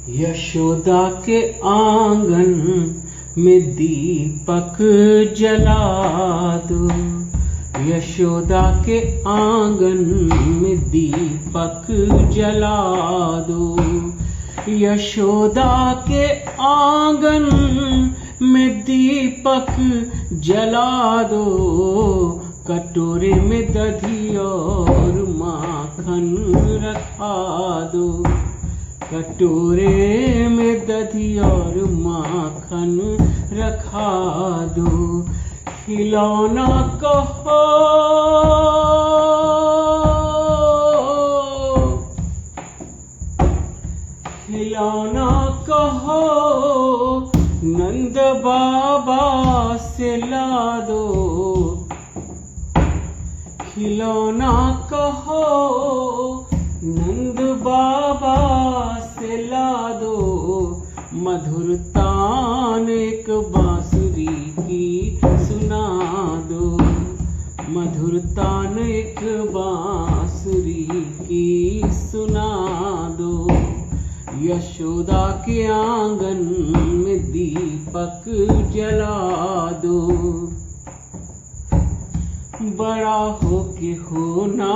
यशोदा के आंगन में दीपक जला दो। यशोदा के आंगन में दीपक जला दो। यशोदा के आंगन में दीपक जला दो। कटोरे में दही और माखन रखा दो। कटोरे में दही और माखन रखा दो। खिलौना कहो खिलौना कहो नंद बाबा से ला दो। खिलौना कहो नंद बाबा से ला दो। मधुर तान एक बांसुरी की सुना दो। मधुर तान एक बांसुरी की सुना दो। यशोदा के आंगन में दीपक जला दो। बड़ा हो के होना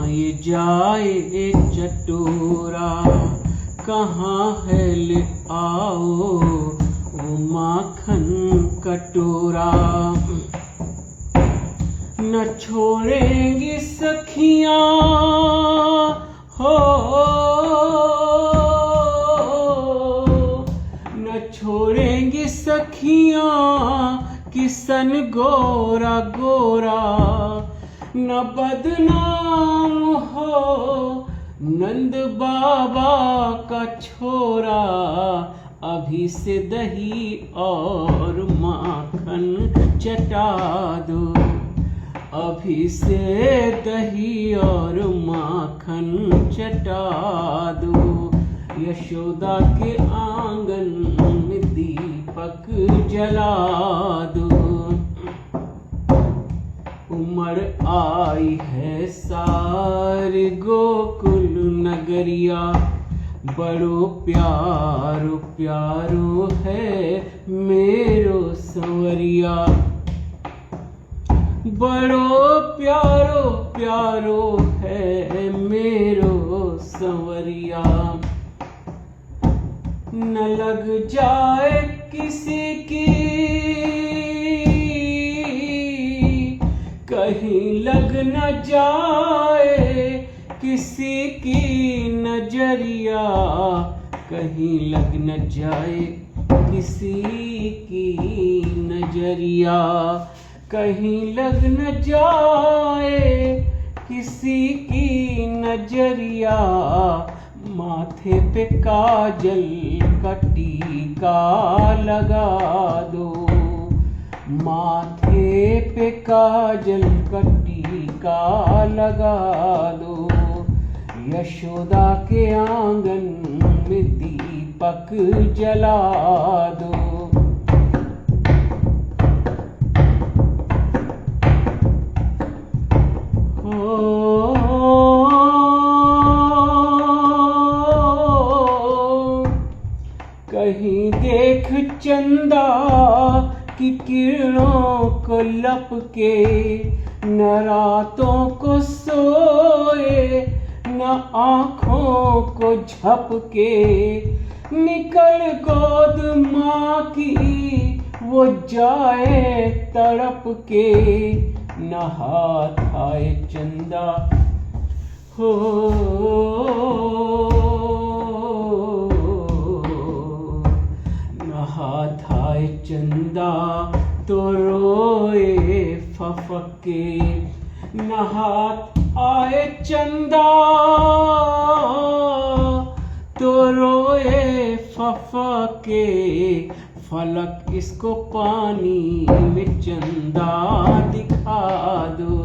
ये जाए चटोरा। कहाँ है ले आओ वो माखन कटोरा। न छोड़ेंगी सखियाँ हो न छोड़ेंगी सखियाँ किसन गोरा गोरा। न बदनाम हो नंद बाबा का छोरा। अभी से दही और माखन चटा दो। अभी से दही और माखन चटा दो। यशोदा के आंगन में दीपक जला दो। उमड़ आई है सारी गोकुल नगरिया। बड़ो प्यारो प्यारो है मेरो संवरिया। बड़ो प्यारो प्यारो है मेरो संवरिया। न लग जाए किसी की कहीं लग न जाए किसी की नजरिया। कहीं लग न जाए किसी की नजरिया। कहीं लग न जाए किसी की नजरिया। माथे पे काजल का टीका लगा दो। माथे पे काजल का टीका लगा दो। यशोदा के आंगन में दीपक जला दो। कहीं देख चंदा की किरणों को लपके। न रातों को सोए न आँखों को झपके। निकल गोद माँ की वो जाए तड़प के। न हाथ आए चंदा हो हाथ आए चंदा तो रोए फफके। न हाथ आए चंदा तो रोए फफके। फलक इसको पानी में चंदा दिखा दो।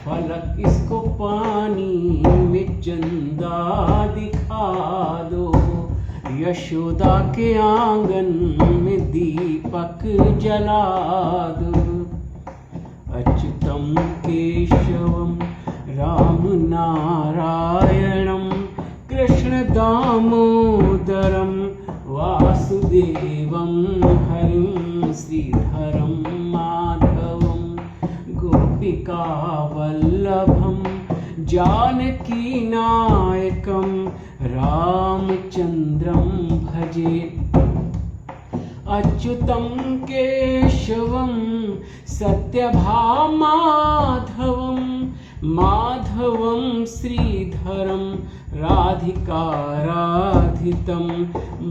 फलक इसको पानी में चंदा दिखा दो। यशोदा के आंगन में दीपक जला दो। अच्युतम केशवम राम नारायणम कृष्ण दामोदरम वासुदेवं हरिं श्रीधरं माधवं गोपिकावल्लभं जानकीनायकं रामचन्द्रं भजे। अच्युतं केशवं सत्यभामाधवं माधवं श्रीधरं राधिकाराधितं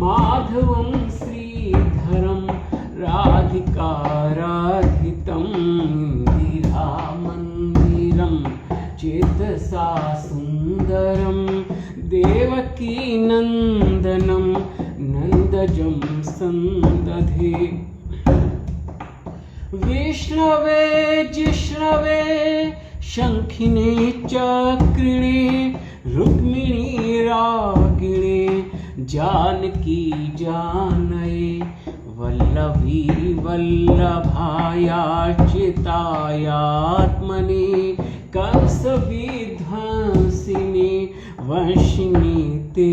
माधवं श्रीधरं राधिकाराधितं इंदिरामन्दिरं चेतसा सुन्दरं देवकीनन्दनं नन्दजं सन्दधे। विष्णवे जिष्णवे शंखिने चक्रिणे रुक्मिणी रागिणे जानकी जानये वल्लभी वल्लभायाच्युतायात्मने कंसविध्वंसिने वंशिने ते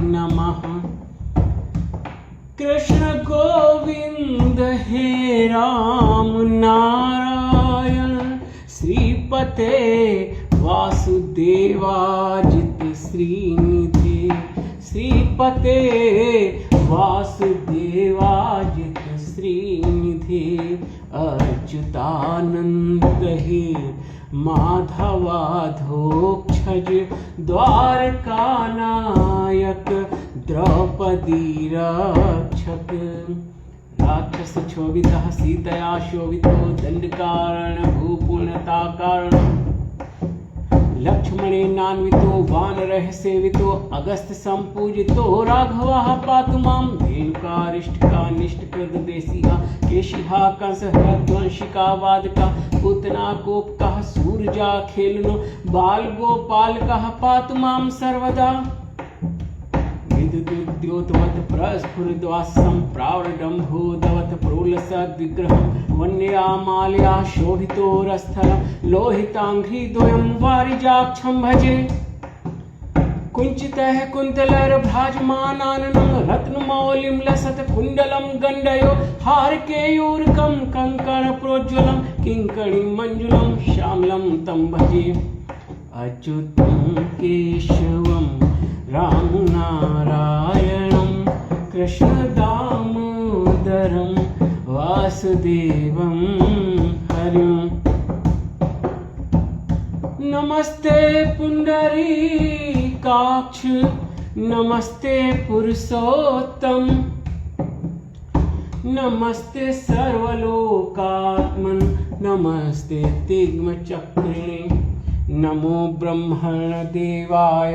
नमः। कृष्ण गोविंद हे राम नारायण श्रीपते वासुदेवाजित श्रीनिधे श्रीपते वासुदेवाजित श्रीनिधे। अच्युतानंद हे माधवाधोक्षज द्वारकानायक द्रौपदी रक्षक। राक्षस क्षोभितः सीतया शोभितो दंडकारण भूपूर्णताकारण लक्ष्मणेनान्वितो वानरः सेवितो अगस्त संपूजितो राघवः पातु मां। धेनुकारिष्टका निष्टकृतदेशिका केशिहा कंसहृद्वंशिका वादका पूतना कोपकः सूरजा खेलनो बालगोपालकः पातु मां सर्वदा। विद्युद्योतवत् प्रस्फुरद्वासं प्रावडम्भोदवत् प्रोलसद्विग्रहं वन्यमाल्या शोभितोरस्थलं लोहिताङ्घ्रिद्वयं वारिजाक्षं भजे। कुञ्चितः कुन्तलर्भ्राजमानाननं रत्नमौलिं लसत् कुण्डलं गण्डयो हारकेयूरकं कङ्कणप्रोज्ज्वलं किङ्कणीं मञ्जुलं श्यामलं तं भजे। अच्युतं केशवं राम नारायणं कृष्णदामोदरं वासुदेवं हरिं। नमस्ते पुंडरीकाक्ष नमस्ते पुरुषोत्तम नमस्ते सर्वलोकात्मन नमस्ते तिग्मचक्रिणे। नमो ब्रह्मण देवाय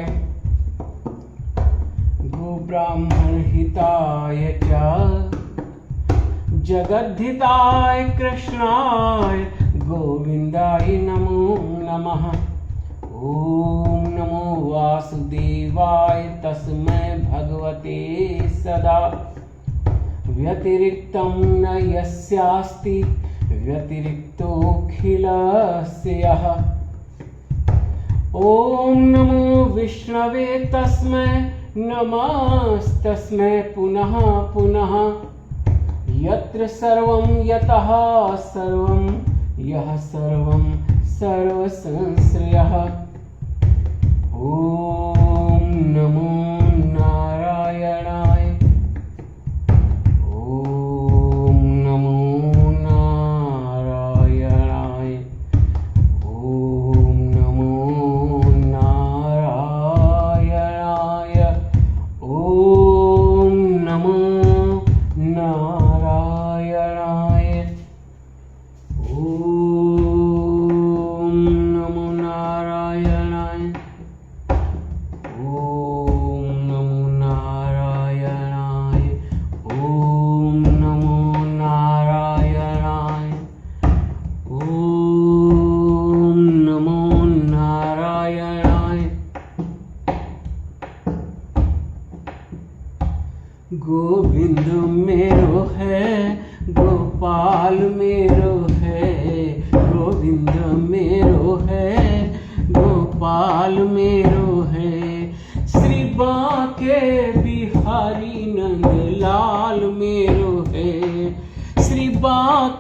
गोब्राह्मण हिताय च जगद्धिताय कृष्णाय गोविंदाय नमो नमः। ओम नमो वासुदेवाय तस्मै भगवते सदा व्यतिरिक्तं न यस्यास्ति व्यतिरिक्तोऽखिलस्य यः। ओम नमो विष्णवे तस्मै नमस्तस्मै पुनः पुनः। यत्र सर्वं यतः सर्वं यः सर्वं सर्वसंश्रयः। ओम नमो नारायणाय। ओम नमो नारायणाय। ओम नमो नारायणाय। ओम नमो नारायणाय। ओम नमो नारायणाय। ओम नमो नारायणाय। ओम नमो नारायणाय। ओम नमो नारायणाय। गोविंद मेरो है गोपाल मेरो है गोविंद मेरो है गोपाल मेरो है श्री बांके बिहारी नंद लाल मेरो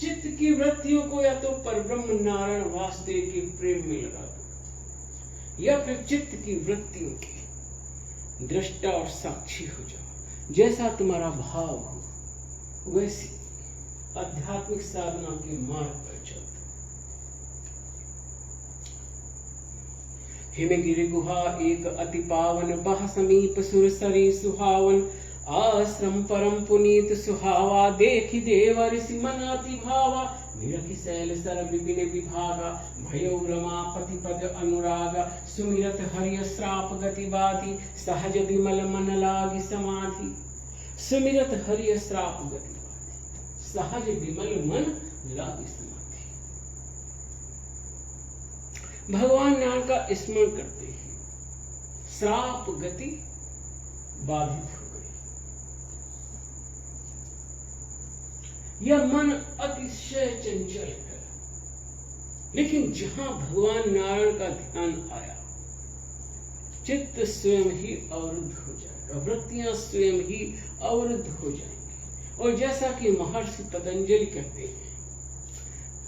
चित्त की वृत्तियों को या तो परब्रह्म नारायण वासुदेव के प्रेम में लगा दो, या फिर चित्त की वृत्तियों की दृष्टा और साक्षी हो जाओ। जैसा तुम्हारा भाव हो वैसी आध्यात्मिक साधना के मार्ग पर चलते। हिमगिरि गुहा एक अति पावन, बह समीप सुरसरी सुहावन। आश्रम परम पुनीत सुहावा, देखि देव ऋषि मन अति भावा। निरखि शैल सर विपिन विभागा, भयो रमापति पद अनुरागा। सुमिरत हरि श्राप गति बाति, सहज विमल मन लागी समाधि। सुमिरत हरि श्राप गति बाति, सहज विमल मन लागी समाधि। भगवान नाम का स्मरण करते ही श्राप गति बाधित हो गई। यह मन अतिशय चंचल है, लेकिन जहां भगवान नारायण का ध्यान आया, चित्त स्वयं ही अवरुद्ध हो जाएगा, वृत्तियां स्वयं ही अवरुद्ध हो जाएंगी। और जैसा कि महर्षि पतंजलि कहते हैं,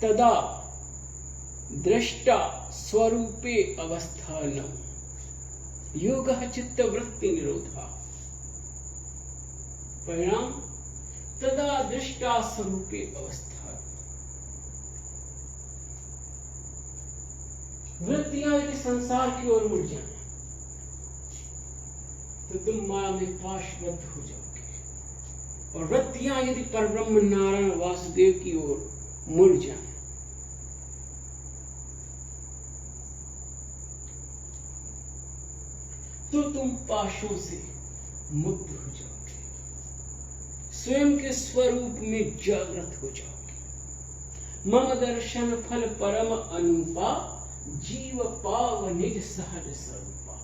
तदा दृष्टा स्वरूपे अवस्थानम योगः चित्त वृत्ति निरोधा। परिणाम तदा दृष्टा स्वरूपे अवस्थान। वृत्तियां यदि संसार की ओर मुड़ जाए तो तुम माया में पाशबद्ध हो जाओगे, और वृत्तियां यदि परब्रह्म नारायण वासुदेव की ओर मुड़ जाए तो तुम पाशों से मुक्त हो जाओगे, स्वयं के स्वरूप में जागृत हो जाओगे। मम दर्शन फल परम अनुपा, जीव पाव निज सहज स्वरूपा।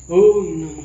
ओम नमो